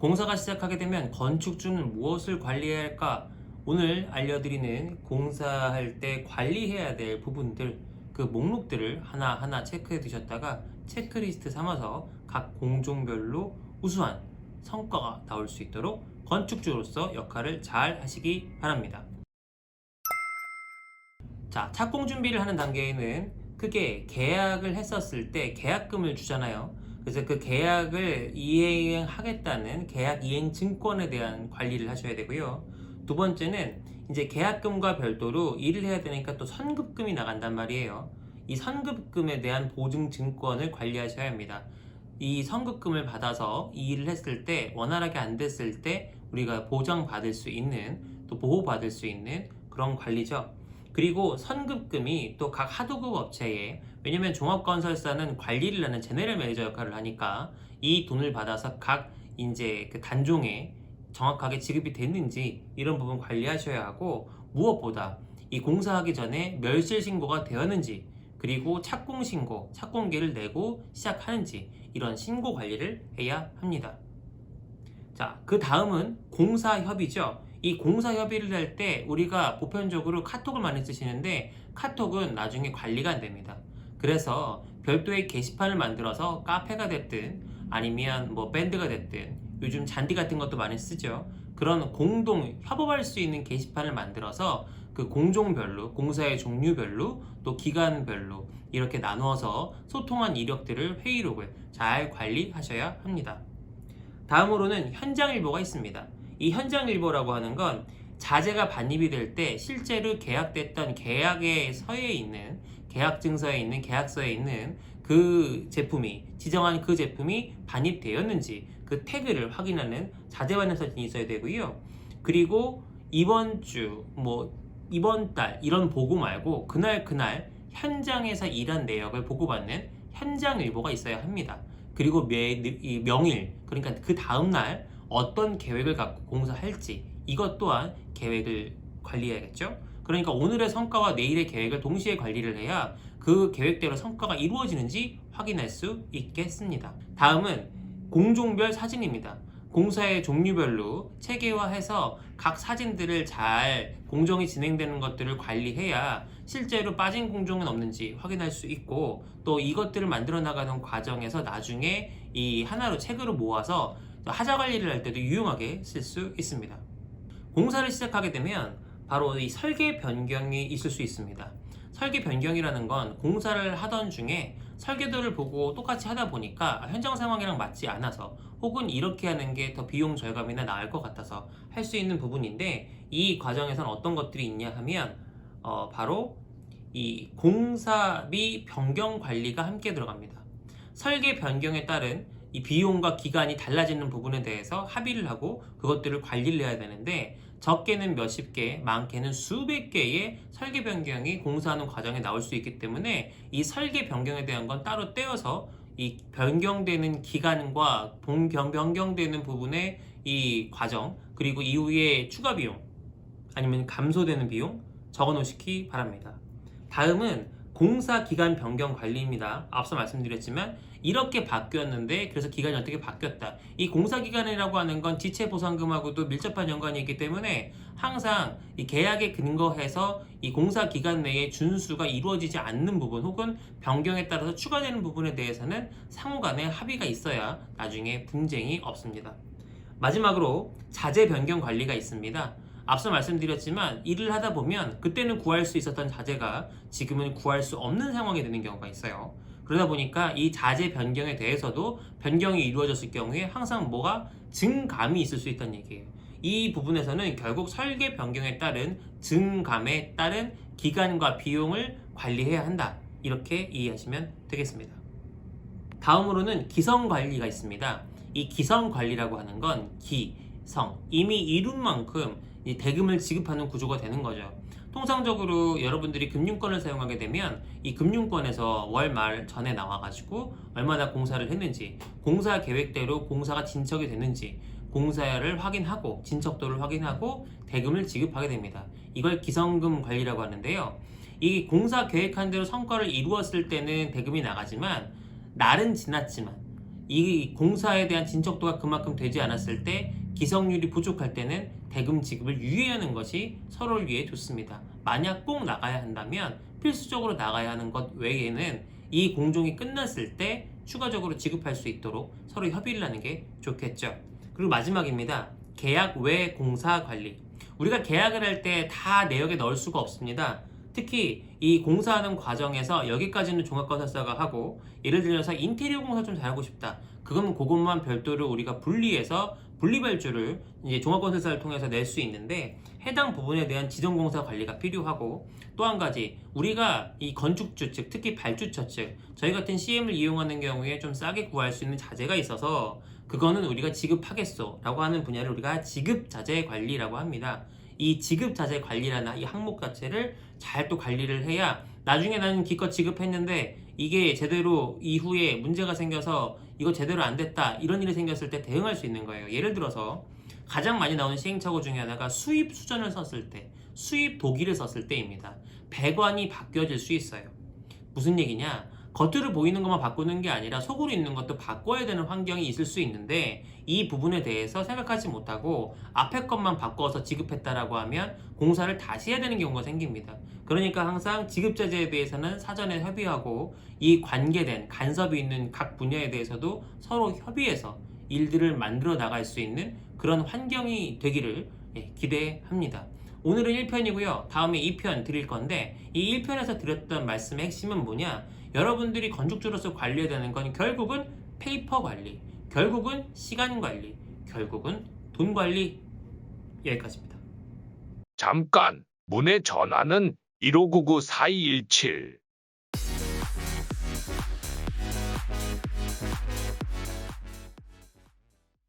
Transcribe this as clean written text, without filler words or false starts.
공사가 시작하게 되면 건축주는 무엇을 관리해야 할까? 오늘 알려드리는 공사할 때 관리해야 될 부분들, 그 목록들을 하나하나 체크해 두셨다가 체크리스트 삼아서 각 공종별로 우수한 성과가 나올 수 있도록 건축주로서 역할을 잘 하시기 바랍니다. 자, 착공 준비를 하는 단계에는 크게 계약을 했었을 때 계약금을 주잖아요. 그래서 그 계약을 이행하겠다는 계약 이행 증권에 대한 관리를 하셔야 되고요. 두 번째는 이제 계약금과 별도로 일을 해야 되니까 또 선급금이 나간단 말이에요. 이 선급금에 대한 보증 증권을 관리하셔야 합니다. 이 선급금을 받아서 이 일을 했을 때 원활하게 안 됐을 때 우리가 보장받을 수 있는, 또 보호받을 수 있는 그런 관리죠. 그리고 선급금이 또 각 하도급 업체에, 왜냐면 종합건설사는 관리를 하는 제네럴 매니저 역할을 하니까 이 돈을 받아서 각 이제 그 단종에 정확하게 지급이 됐는지 이런 부분 관리하셔야 하고, 무엇보다 이 공사하기 전에 멸실 신고가 되었는지, 그리고 착공 신고, 착공계를 내고 시작하는지 이런 신고 관리를 해야 합니다. 자, 그 다음은 공사협의죠. 이 공사협의를 할 때 우리가 보편적으로 카톡을 많이 쓰시는데 카톡은 나중에 관리가 안 됩니다. 그래서 별도의 게시판을 만들어서 카페가 됐든 아니면 뭐 밴드가 됐든 요즘 잔디 같은 것도 많이 쓰죠. 그런 공동 협업할 수 있는 게시판을 만들어서 그 공종별로, 공사의 종류별로, 또 기간별로 이렇게 나누어서 소통한 이력들을, 회의록을 잘 관리하셔야 합니다. 다음으로는 현장일보가 있습니다. 이 현장일보라고 하는 건 자재가 반입이 될 때 실제로 계약됐던 계약의 서에 있는, 계약증서에 있는, 계약서에 있는 그 제품이, 지정한 그 제품이 반입되었는지 그 태그를 확인하는 자재 반입 사진이 있어야 되고요. 그리고 이번 주, 이번 달 이런 보고 말고 그날 현장에서 일한 내역을 보고받는 현장일보가 있어야 합니다. 그리고 명일, 그러니까 그 다음날 어떤 계획을 갖고 공사할지 이것 또한 계획을 관리해야겠죠. 그러니까 오늘의 성과와 내일의 계획을 동시에 관리를 해야 그 계획대로 성과가 이루어지는지 확인할 수 있겠습니다. 다음은 공종별 사진입니다. 공사의 종류별로 체계화해서 각 사진들을 잘 공정이 진행되는 것들을 관리해야 실제로 빠진 공정은 없는지 확인할 수 있고, 또 이것들을 만들어 나가는 과정에서 나중에 이 하나로 책으로 모아서 하자 관리를 할 때도 유용하게 쓸 수 있습니다. 공사를 시작하게 되면 바로 이 설계 변경이 있을 수 있습니다. 설계 변경이라는 건 공사를 하던 중에 설계도를 보고 똑같이 하다 보니까 현장 상황이랑 맞지 않아서, 혹은 이렇게 하는 게 더 비용 절감이나 나을 것 같아서 할 수 있는 부분인데, 이 과정에서는 어떤 것들이 있냐 하면 바로 이 공사비 변경 관리가 함께 들어갑니다. 설계 변경에 따른 이 비용과 기간이 달라지는 부분에 대해서 합의를 하고 그것들을 관리를 해야 되는데, 적게는 몇십 개, 많게는 수백 개의 설계 변경이 공사하는 과정에 나올 수 있기 때문에 이 설계 변경에 대한 건 따로 떼어서 이 변경되는 기간과 변경되는 부분의 이 과정, 그리고 이후에 추가 비용 아니면 감소되는 비용 적어 놓으시기 바랍니다. 다음은 공사 기간 변경 관리입니다. 앞서 말씀드렸지만 이렇게 바뀌었는데 그래서 기간이 어떻게 바뀌었다. 이 공사 기간이라고 하는 건 지체 보상금하고도 밀접한 연관이 있기 때문에 항상 이 계약에 근거해서 이 공사 기간 내에 준수가 이루어지지 않는 부분, 혹은 변경에 따라서 추가되는 부분에 대해서는 상호간에 합의가 있어야 나중에 분쟁이 없습니다. 마지막으로 자재 변경 관리가 있습니다. 앞서 말씀드렸지만 일을 하다 보면 그때는 구할 수 있었던 자재가 지금은 구할 수 없는 상황이 되는 경우가 있어요. 그러다 보니까 이 자재 변경에 대해서도 변경이 이루어졌을 경우에 항상 뭐가 증감이 있을 수 있다는 얘기예요. 이 부분에서는 결국 설계 변경에 따른 증감에 따른 기간과 비용을 관리해야 한다, 이렇게 이해하시면 되겠습니다. 다음으로는 기성 관리가 있습니다. 이 기성 관리라고 하는 건 이미 이룬 만큼 이 대금을 지급하는 구조가 되는 거죠. 통상적으로 여러분들이 금융권을 사용하게 되면 이 금융권에서 월 말 전에 나와가지고 얼마나 공사를 했는지, 공사 계획대로 공사가 진척이 됐는지 공사를 확인하고 진척도를 확인하고 대금을 지급하게 됩니다. 이걸 기성금 관리라고 하는데요. 이 공사 계획한 대로 성과를 이루었을 때는 대금이 나가지만 날은 지났지만 이 공사에 대한 진척도가 그만큼 되지 않았을 때 기성률이 부족할 때는 대금 지급을 유예하는 것이 서로를 위해 좋습니다. 만약 꼭 나가야 한다면 필수적으로 나가야 하는 것 외에는 이 공종이 끝났을 때 추가적으로 지급할 수 있도록 서로 협의를 하는 게 좋겠죠. 그리고 마지막입니다. 계약 외 공사 관리. 우리가 계약을 할 때 다 내역에 넣을 수가 없습니다. 특히 이 공사하는 과정에서 여기까지는 종합건설사가 하고, 예를 들어서 인테리어 공사 좀 잘하고 싶다. 그건 그것만 별도로 우리가 분리해서 분리발주를 이제 종합건설사를 통해서 낼 수 있는데, 해당 부분에 대한 지정공사 관리가 필요하고, 또 한 가지 우리가 이 건축주 측, 특히 발주처 측, 저희 같은 CM을 이용하는 경우에 좀 싸게 구할 수 있는 자재가 있어서 그거는 우리가 지급하겠소 라고 하는 분야를 우리가 지급자재 관리라고 합니다. 이 지급자재 관리라는 이 항목 자체를 잘 또 관리를 해야 나중에 나는 기껏 지급했는데 이게 제대로 이후에 문제가 생겨서 이거 제대로 안 됐다, 이런 일이 생겼을 때 대응할 수 있는 거예요. 예를 들어서 가장 많이 나오는 시행착오 중에 하나가 수입 수전을 썼을 때, 수입 도기를 썼을 때입니다. 배관이 바뀌어질 수 있어요. 무슨 얘기냐? 겉으로 보이는 것만 바꾸는 게 아니라 속으로 있는 것도 바꿔야 되는 환경이 있을 수 있는데, 이 부분에 대해서 생각하지 못하고 앞에 것만 바꿔서 지급했다라고 하면 공사를 다시 해야 되는 경우가 생깁니다. 그러니까 항상 지급자재에 대해서는 사전에 협의하고, 이 관계된 간섭이 있는 각 분야에 대해서도 서로 협의해서 일들을 만들어 나갈 수 있는 그런 환경이 되기를 기대합니다. 오늘은 1편이고요. 다음에 2편 드릴 건데, 이 1편에서 드렸던 말씀의 핵심은 뭐냐? 여러분들이 건축주로서 관리해야 되는 건 결국은 페이퍼 관리, 결국은 시간 관리, 결국은 돈 관리. 여기까지입니다. 잠깐, 문의 전화는 1599-4217.